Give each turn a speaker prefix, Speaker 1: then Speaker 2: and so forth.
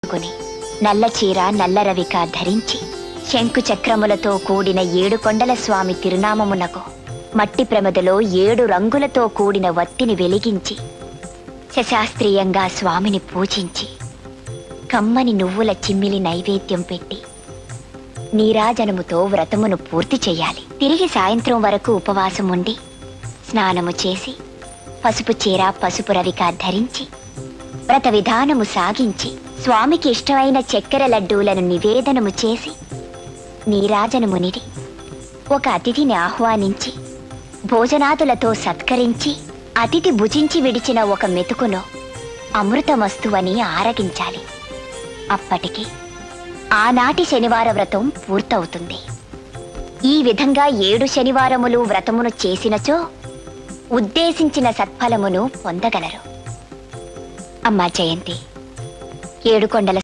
Speaker 1: కొని నల్ల చీర నల్ల రవిక ధరించి శంకు చక్రములతో కూడిన 7 కొండల స్వామి తిరునామమునకు మట్టి ప్రమదలో 7 రంగులతో కూడిన వత్తిని వెలిగించి శశాస్త్రీయంగా స్వామిని పూజించి కమ్మని నువ్వుల చిమ్మిలి నైవేద్యం పెట్టి నీరాజనముతో వ్రతమును పూర్తి చెయ్యాలి. తిరిగి సాయంత్రం వరకు ఉపవాసం ఉండి స్నానము చేసి పసుపు చీర పసుపు రవిక ధరించి వ్రత విధానము సాగించి స్వామికి ఇష్టమైన చక్కెర లడ్డూలను నివేదనము చేసి నీరాజనమునిడి ఒక అతిథిని ఆహ్వానించి భోజనాదులతో సత్కరించి అతిథి భుజించి విడిచిన ఒక మెతుకును అమృతమస్తువని ఆరగించాలి. అప్పటికి ఆనాటి శనివార వ్రతం పూర్తవుతుంది. ఈ విధంగా 7 శనివారములు వ్రతమును చేసినచో ఉద్దేశించిన సత్ఫలమును పొందగలరు. అమ్మా జయంతి, 7 కొండల